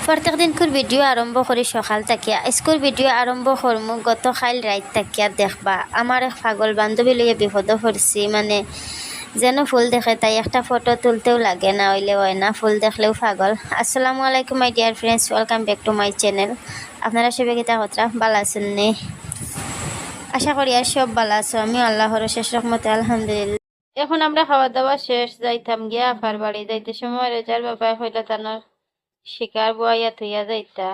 প্রত্যেক দিনকুর ভিডিও আরম্ভ করি সকাল থাকিয়া স্কুল ভিডিও আরম্ভ করমু গতকাল রাত থাকিয়া দেখবা আমার এক পাগল বান্ধবী লইয়া বিপদ করছি মানে যেন ফুল দেখে তাই একটা ফটো তুলতেও লাগে না হইলে হয় না ফুল দেখলেও পাগল। আসসালামু আলাইকুম my dear friends, welcome back to my channel. আপনারা সবাই গীতা কথা ভালো আছেন নি? আশা করি আর সব ভালো আছো। আমি আল্লাহর শেষ রহমতে আলহামদুলিল্লাহ। এখন আমরা খাওয়া দাওয়া শেষ, যাইতাম গিয়া আফার বাড়ি। যাইতে সময় রেজার বাবা হইলে তানোর শিকার বইয়া থইয়া যাইতা।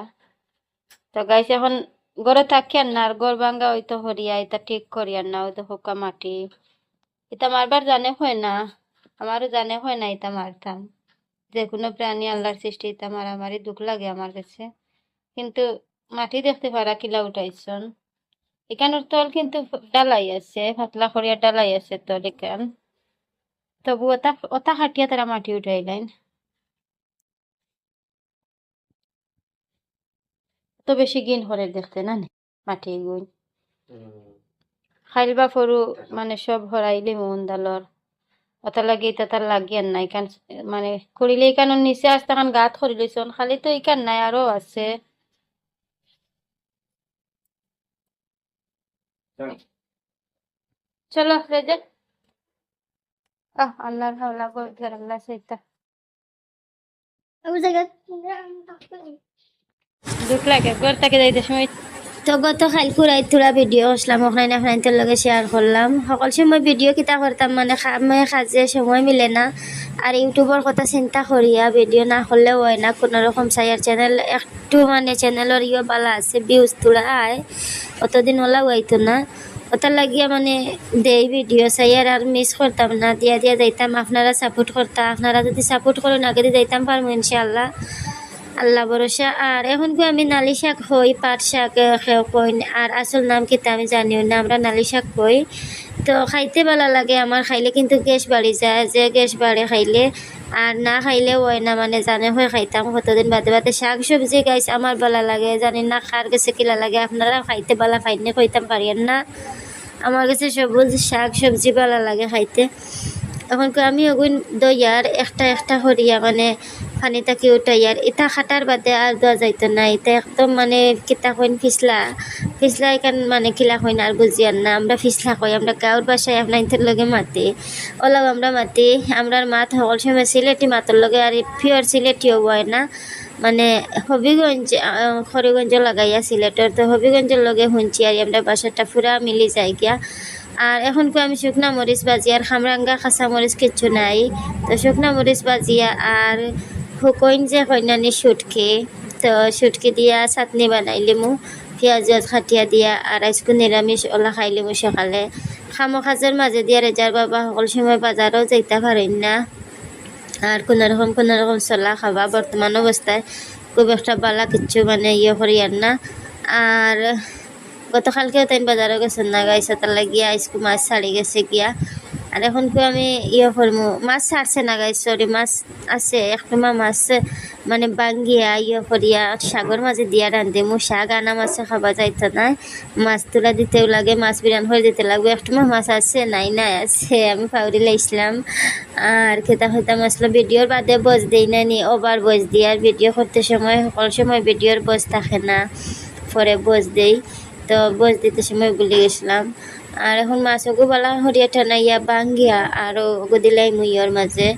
তো গাইস এখন গড়ে থাকিয়ার না, আর গড় ভাঙ্গা হইতো হরিয়া এটা ঠিক করিয়ার না, হয়তো হুকা মাটি এটা মারবার জানে হয় না, আমারও জানে হয় না এটা মারতাম। যে কোনো প্রাণী আল্লাহর সৃষ্টি, এটা মারামারি দুঃখ লাগে আমার কাছে। কিন্তু মাটি দেখতে পারা কিলা উঠাইছন এখানের তল কিন্তু ডালাই আছে, পাতলা করিয়া ডালাই আছে তল এখান। তবু ওটা ওটা হাটিয়া তারা মাটি উঠাইলেন। তো বেশি গিন হরে দেখতে না মাটি গুণ খাইলবা ফরু মানে সব হরাইলে মন দালর ওটা লাগে এটা তার লাগিয়ার নাই কান মানে করিলে এখান নিচে আসতে কান গাত করিলেছন খালি তো এখান নাই আরো আছে। চলো রেজে আল্লাহর হাওলা করে আল্লাহ সেটা দুঃখ লাগে ঘর থেকে যাইতে সময়। তো গত খাইলকুর তোলা ভিডিও আসলাম ওখানে আপনাদের লগে শেয়ার করলাম। সকল সময় ভিডিও কিতা করতাম মানে কাজে সময় মিলে না, আর ইউটিউবের কথা চিন্তা করিয়া ভিডিও না করলেও হয় না। কোনো রকম সাইয়ার চ্যানেল একটু মানে চ্যানেলের ইয়ে বালা আছে, ভিউজ তোলা আয় অতদিন ওলাও হইতো না, ওটা লাগিয়া মানে দেই ভিডিও সাইয়ার আর মিস করতাম না, দিয়া দিয়া যাইতাম। আপনারা সাপোর্ট করতাম, আপনারা যদি সাপোর্ট করেন আগে দিয়ে যাইতাম পারবো ইনশাআল্লাহ, আল্লাহ ভরসা। আর এখন আমি নালি শাক হই, পাট শাক খেয়ে কই, আর আসল নাম কিতা আমি জানিও না, আমরা নালি শাক কই। তো খাইতে ভালো লাগে আমার, খাইলে কিন্তু গ্যাস বাড়ি যায়, যে গ্যাস বাড়ে খাইলে, আর না খাইলেও হয় না মানে জানে হয়ে খাইতাম কতদিন বাদে বাদে। শাক সবজি গাইস আমার ভালো লাগে, জানি না খার গেছে কিলা লাগে, আপনারা খাইতে ভালো খাইনে কইতাম পারিয়েন না। আমার কাছে সবুজ শাক সবজি ভালো লাগে খাইতে। তখন আমি ওগুন দইয়ার একটা একটা হরিয়া মানে পানি থাকি উঠাইয়ার এটা খাটার বাদে আর দেওয়া যাইতো না, এটা একদম মানে কিতা কইন ফিসলা ফিসলা এখান মানে কিলা কইন আর বুঝিয়ার না, আমরা ফিসলা কই। আমরা গাঁর বাসায় আপনার ইন্টার লগে মাতি ওলাও আমরা মাতি, আমরার মাত সকল সময় সিলেটি মাতর লগে, আর পিওর সিলেটিও হয় না মানে হবিগঞ্জ হরিগঞ্জ লাগাইয়া সিলেটের, তো হবিগঞ্জের লগে শুনছি আর আমরা বাসাটা পুরা মিলি যাই গিয়া। আর এখন আমি শুকনা মরিচ বাজি আর খামরাঙ্গা কাঁচা মরিচ কিচ্ছু নাই, তো শুকনা মরিচ বাজিয়া আর হুকইন যে কইনানি সুটকি, তো সুটকি দিয়া চাটনি বানাইলিমু পেঁয়াজ খাটিয়া দিয়া, আর আজকে নিরামিষ ওলা খাইলিমু সকালে। খামো খাজের মাঝে দিয়া রেজার বাবা সকল সময় বাজারও যাইতে পারেন না, আর কোনোরকম চলা খাবা বর্তমান অবস্থায় খুব একটা বালা কিচ্ছু মানে ইয়ে করি আর না। আর গতকালকেও তাই বাজারও গেছেন না গাইছে, তার লাগিয়া আজকে মাছ ছাড়ি গেছে গিয়া। আর এখন আমি ইয়ে করবো, মাছ ছাড়ছে না গাইছে, সরি মাছ আছে একটুমা মাছ মানে বাঙ্গিয়া ইয়ে করিয়া শাগর মাঝে দিয়া রান্ধেমু। শাক আনা মাছে খাবা যাইতো না, মাছ তোলা দিতেও লাগে, মাছ বিরান করে দিতে লাগবে। একটুমা মাছ আছে নাই নাই আছে, আমি পাউরি লাইছিলাম। আর খেতা খেতা মশলা ভিডিওর বাদে বজ দিই না নি, ওভার বজ দিই, আর ভিডিও করতে সময় সকল সময় ভিডিওর বজ থাকে না, পরে বজ দেই, তো বজ দিতে সময় ভুলে গেছিলাম। আর এখন মাছগো বালা হরিয়া টানাইয়া বাঙ্গিয়া আরও দিলাই মুইয়র মাঝে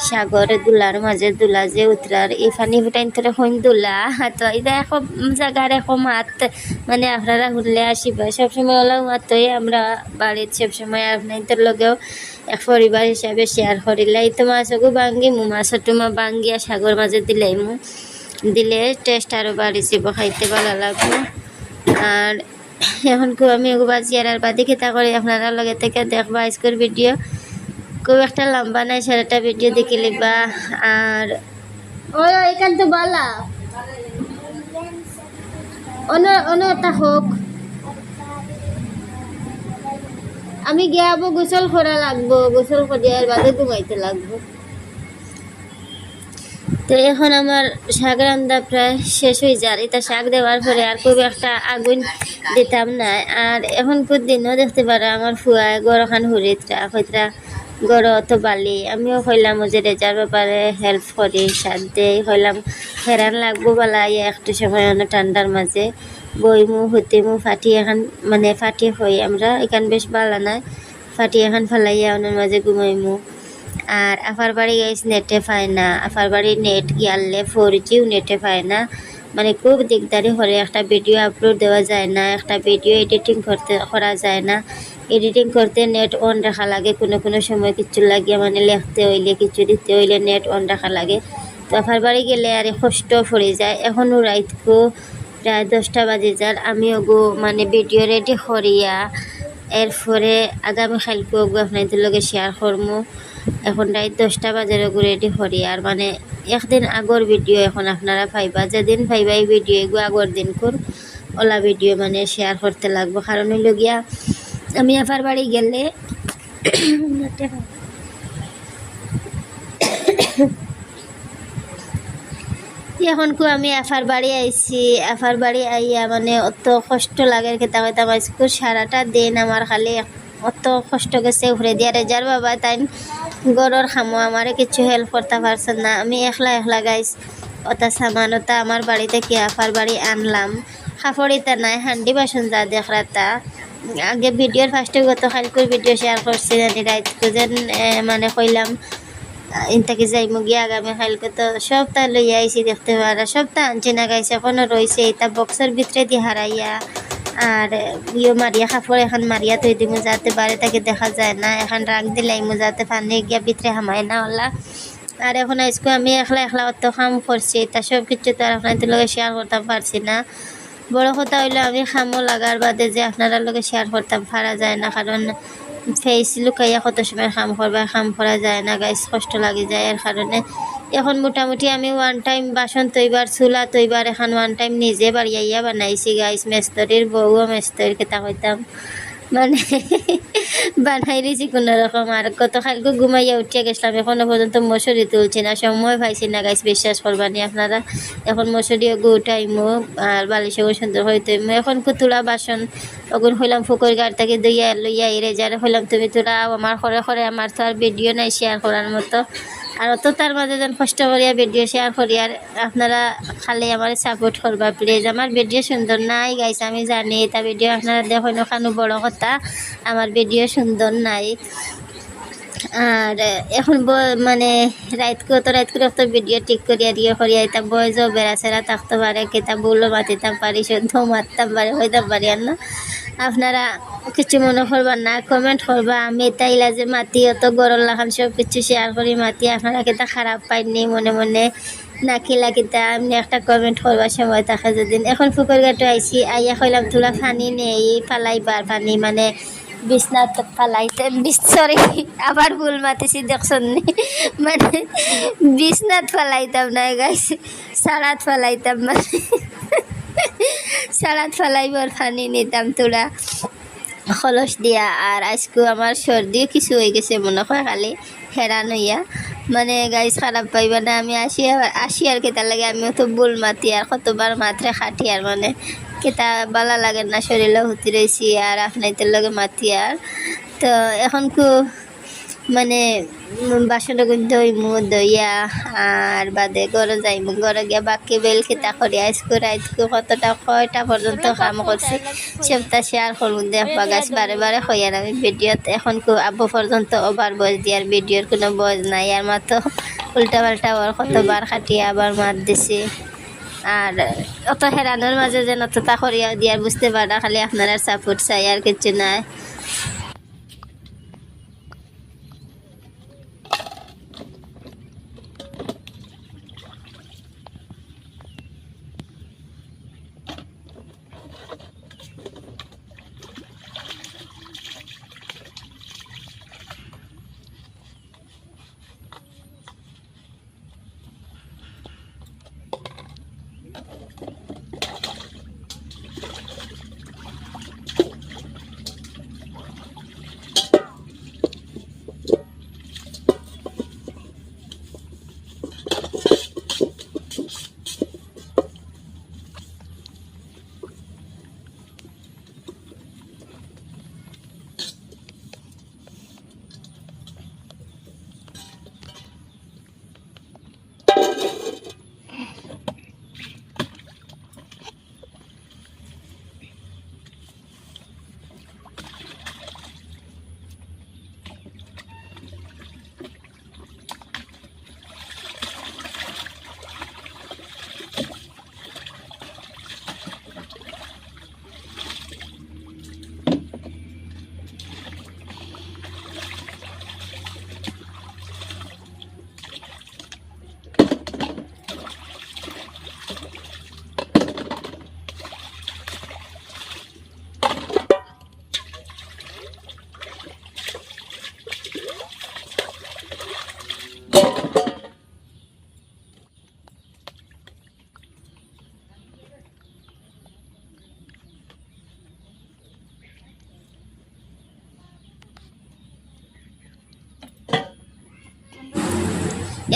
সাগর দুলার মাঝে দুলা যে উতরার এই ফানি ফুটাইন তোরে হইন দুলা, তো এটা এখন জায়গার এখন মাত মানে আপনারা ঘুরলে আসিবা সবসময় ওলাও মাতই আমরা বাড়ির সবসময় আপনাদের লগেও এক পরিবার হিসাবে শেয়ার করিলাই। তো মাছগো বাঙ্গি মু মাছটো মা বাঙ্গিয়া সাগর মাঝে দিলাই মু দিলে টেস্ট আরও বাড়ি যাব, খাইতে ভালো লাগবে। আর এখন আমি বাজি আর বাদি খেতা করি আপনারা লগে থেকে দেখবা আজকের ভিডিও খুব একটা লম্বা নাই, সারাটা ভিডিও দেখে লিবা। আর ওই এখান তো বালা অনটা হোক আমি গিয়াবো, গোসল করা লাগবো, গোসল করিয়ার বাদে ঘুমাইতে লাগবো। তো এখন আমার শাক রান্না প্রায় শেষ হয়ে যায়, এটা শাক দেওয়ার পরে আর খুব একটা আগুন দিতাম না। আর এখন দিনও দেখতে পারো আমার ফুয়ায় গরখান হুরিতরা হইতরা গড় অত বালি আমিও কইলাম যে রেজার ব্যাপারে হেল্প করি সাথ দেই কইলাম হেরান লাগবো বালা একটু সময় ঠান্ডার মাঝে বইমু হতিমু ফাটি এখন মানে ফাটি হই আমরা এখান বেশ বালা নাই ফাটি এখন ফালাইয়া ওনার মাঝে ঘুমাইমু। আর আফার বাড়ি গাইস নেটে পায় না, আফার বাড়ি নেট গিয়ালে 4Gও নেটে পায় না, মানে খুব দিকদারি করে, একটা ভিডিও আপলোড দেওয়া যায় না, একটা ভিডিও এডিটিং করা যায় না, এডিটিং করতে নেট অন রাখা লাগে, কোনো কোনো সময় কিছু লাগিয়ে মানে লিখতে হইলে কিছু দিতে হইলে নেট অন রাখা লাগে। তো আফার বাড়ি গেলে আর কষ্ট পড়ে যায়। এখনও রাইতকো প্রায় 10টা বাজে যার আমি ওগো মানে ভিডিও রেডি করিয়া এরপরে আগামী কালকে ওগো আপনাদের লগে শেয়ার করবো। এখন রাত 10টা বাজার ওগো রেডি করি আর মানে একদিন আগর ভিডিও এখন আপনারা পাইবা, যেদিন পাইবা এই ভিডিও এগুলো আগর দিন কর ওলা ভিডিও মানে শেয়ার করতে লাগবো। কারণ হইল গিয়া আমি আফার বাড়ি গেলে এখন আমি আফার বাড়ি আইছি, আফার বাড়ি আইয়া মানে অত কষ্ট লাগে কেতা হইতাম আজকে সারাটা দিন আমার খালি অত কষ্ট গেছে ঘুরে দিয়া রেজার বাবা তাই গরর খামো আমারে কিছু হেল্প করতে পারছেন না, আমি একলা একলা গাইস ওটা সামান ওটা আমার বাড়িতে কি আফার বাড়ি আনলাম, কাপড়িতা নাই হান্ডি বাসন যা দেখরাতা আগে ভিডিওর ফার্স্টে গতকালকের ভিডিও শেয়ার করছি জানি রাইতকে যেন মানে কইলাম ইনতাকে যাইমু গিয়ে আগামী কালকে তো সবটা লইয়া আইসি দেখতে পারা, সবটা আনছি না গাইছে এখনো রয়েছে এটা বক্সের ভিতরে দিয়ে হারাইয়া আর ইয়ে মারিয়া কাপড় এখন মারিয়া থই দিমু যাতে বাড়ি তাকে দেখা যায় না, এখন রাগ দিলাইমু যাতে পানি গিয়া ভিতরে হামায় না ওলা। আর এখন আজকে আমি একলা একলা অত কাম করছি তা সব কিছু তো আর আপনাদের লগে শেয়ার করতে পারছি না। বড় কথা হইলো আমি খামো লাগার বাদে যে আপনারা লগে শেয়ার করতাম পারা যায় না, কারণ ফেস লুকাইয়া কত সময় কাম করবা কাম করা যায় না গাইস, কষ্ট লাগে যায়। এর কারণে এখন মোটামুটি আমি ওয়ান টাইম বাসন তৈবার চুলা তৈবার এখন ওয়ান টাইম নিজে বাড়িয়াইয়া বানাইছি গাইস, মেস্তরির বউও মেস্তরির কেতা হইতাম মানে বানাই দিয়েছি কোনো রকম। আর গতকালকে ঘুমাইয়া উঠিয়া গেছিলাম, এখনো পর্যন্ত মশুরি তুলছি না, সময় পাইছি না গাইস, বিশ্বাস করবানি আপনারা। এখন মশুরিও গু উঠাইমু আর বালিশও সুন্দর হইতেইমু। এখন তুলা বাসন ওগুন হইলাম ফুকর গাড়ি থেকে দইয়া লইয়া এরে যারে হইলাম তুমি তোরা আমার ঘরে ঘরে, আমার তো আর ভিডিও নাই শেয়ার করার মতো, আর অত তার মাঝে যেন কষ্ট করিয়া ভিডিও শেয়ার করি। আর আপনারা খালি আমার সাপোর্ট করবা প্লিজ। আমার ভিডিও সুন্দর নাই গাইস আমি জানি, তা ভিডিও আপনারা দেখুন ওখানে বড় কথা আমার ভিডিও সুন্দর নাই। আর এখন মানে রাইত করে তো ভিডিও ঠিক করিয়া দিয়ে করিয়া এটা বয়সও বেড়াচেরা থাকতে পারে, কেতা বললো মাতিতাম পারি শুদ্ধ মারতাম পারি হইতাম পারি আর না, আপনারা কিছু মনে করবা না, কমেন্ট করবা। আমি তাইলা যে মাতি অত গরম লাগান সব কিছু শেয়ার করি মাতি, আপনারা কেতা খারাপ পাইনি মনে মনে না কিলা কিতা আমি একটা কমেন্ট করবার সময় থাকে যেদিন। এখন ফুকর ঘাটে আইসি আইয়া কইলাম তোলা পানি নেই ফালাইবার পানি মানে বিছনাত ফালাইতে সরি আবার ভুল মাতিছি দেখছেন নি, মানে বিছনাত ফালাইতাম না গাইস সারাত ফালাইতাম, মানে সারাত ফালাইবার পানি নিতাম তোরা খলস দিয়া। আর আজকে আমার সর্দিও কিছু হয়ে গেছে মনে হয় খালি হেরান হইয়া, মানে গাইস খারাপ পাইবা না, আমি আসি আর কেতা লাগে আমিও তো বুল মাতি আর কতবার মাত্রে খাটি আর মানে কেতা বালা লাগে না শরীরে হুতি রয়েছি আর আপনাদের লগে মাতি। আর তো এখন মানে বাসনটা দইমু দইয়া আর বাদে ঘরে যাইমু, ঘরে গিয়া বাকি বেল খেতা করি আজকে রাইতকে কয়টা পর্যন্ত কাম করছি সবটা শেয়ার করবো দেখবা গাছ বারে বারে হইয়ার আমি ভিডিওতে। এখন আব্বু পর্যন্ত ওভার বয়স দিয়ার ভিডিওর কোনো বয়স নাই, আর মাত্র উল্টা পাল্টা ওর কতবার খাটিয়ে আবার মাত দিছি। আর অত হেরানোর মাঝে যেন অতটা করিয়া দিয়ার বুঝতে পারা, খালি আপনারা সাপোর্ট চাই আর কিছু নাই।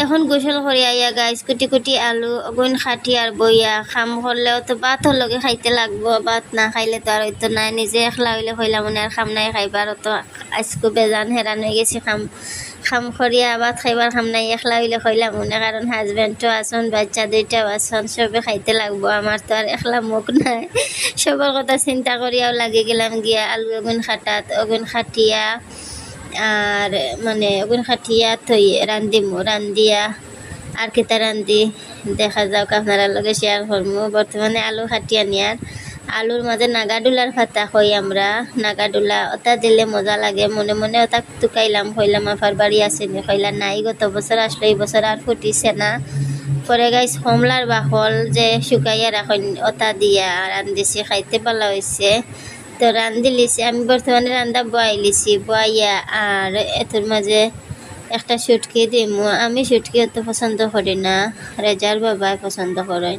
এখন গোসল করি আইয়া গাইস কুটি কুটি আলু অগুন খাটি আর বইয়া খাম করলেও তো ভাতর লগে খাইতে লাগবো, ভাত না খাইলে তো আর হয়তো নাই। নিজে একলা হইলে হইলাম মনে আর খাম নাই খাইবার তো আজকে বেজান হেরান হয়ে গেছি খাম খাম করিয়া ভাত খাইবার খাম নাই একলা হইলে হইলাম মনে, কারণ হাজব্যান্ডও আসন বাচ্চা দুইটাও আসন সবে খাইতে লাগবো, আমার তো আর একলা মুখ নাই। সবার কথা চিন্তা করিয়াও লাগি গেলাম গিয়া আলু অগুন খাটাত অগুন খাটিয়া আর মানে ওগুন খাটিয়া থই রান্ধিমু, রান্ধিয়া আর কেতা রান্ধি দেখা যাক আপনারা লগে শেয়ার করবো। বর্তমানে আলু খাটিয়া নিয়ার আলুর মাঝে নাগাডুলার পাতা কই আমরা, নাগাডুলা ওটা দিলে মজা লাগে। মনে মনে ওটা টুকাইলাম কইলাম আফার বাড়ি আসেনি, কইলা নাই গত বছর আসলো এই বছর আর ফুটিছে না। পরে গাইস কমলার বাকল যে শুকাইয়া রাখেন ওটা দিয়া রান্ধিছি, খাইতে ভালো হয়েছে। তো রান্ধি লিছি আমি, বর্তমানে রান্দা বয়াই লিছি, বয়াইয়া আর এতোর মাঝে একটা শুটকি দিমু। আমি শুটকি অত পছন্দ করি না, রেজার বাবাই পছন্দ করেন।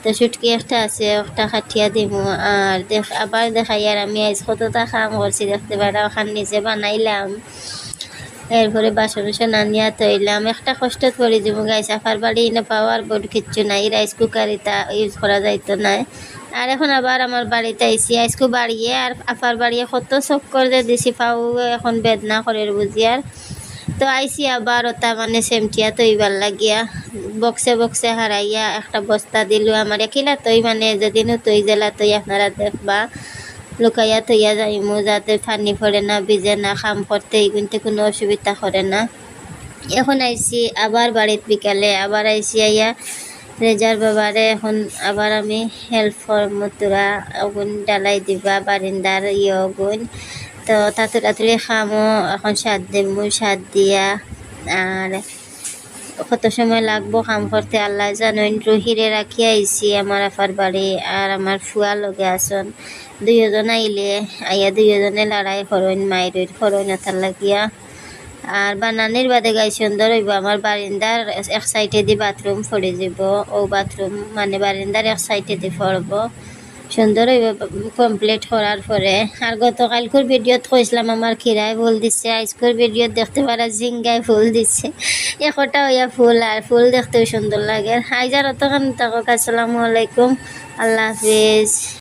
তো শুটকি একটা আছে একটা খাটিয়া দিমু। আর আবার দেখাই আর আমি আজ কতটা কাম করছি দেখতে পারা, ওখান নিজে বানাইলাম। এরপরে বাসন বাসন আনিয়া তৈলাম, একটা কষ্ট করে দিব গাইস। আফার বাড়ি না পাওয়ার বোর্ড কিচ্ছু নাই, রাইস কুকার এটা ইউজ করা যাইতো না। আর এখন আবার আমার বাড়িতে আইসি আইসকু বাড়িয়ে আর আফার বাড়িয়ে কত চক্কর যে দিছি পাও এখন বেদনা করে বুঝি। আর তো আইসি আবার ওটা মানে সেমটিয়া তৈবার লাগিয়া বক্সে বক্সে হারাইয়া একটা বস্তা দিল আমার একিলা তৈ, মানে যেদিনও তৈ জেলা তৈ আপনারা দেখবা লুকাইয়া তৈয়া যাইমু, যাতে পানি পড়ে না ভিজে না, খাম করতে এইগুনতে কোনো অসুবিধা করে না। এখন আইসি আবার বাড়িতে বিকালে আবার আইসি আইয়া রেজার বাবারে এখন আবার আমি হেল্প করবো, তোরা আগুন ডালাই দিবা বারিন্দার আগুন। তো তাড়াতাড়ি খামো এখন সাত দিমু, সাত দিয়া আর কত সময় লাগবো কাম করতে আল্লাহ জানেন। রহিরে রাখি আইসি আমার আফার বাড়ি আর আমার ফুয়া লগে আসন, দুইজন আইলে আইয়া দুইজনে লড়াই করেন মায়ের করেন এটার লাগিয়া। আর বানানির বাদে গাই সুন্দর হইব আমার বারিন্দার এক সাইডে দিয়ে বাথরুম পড়ে যাব, ও বাথরুম মানে বারিন্দার এক সাইডে দিয়ে পড়ব সুন্দর হইব কমপ্লিট করার পরে। আর গতকালকের ভিডিওত কইছিলাম আমার খিরায় ফুল দিচ্ছে, আজকের ভিডিও দেখতে পারা ঝিঙ্গায় ফুল দিচ্ছে, একটা হইয়া ফুল আর ফুল দেখতেও সুন্দর লাগে। আইজার অতখান থাকুক, আসসালামু আলাইকুম, আল্লাহ হাফিজ।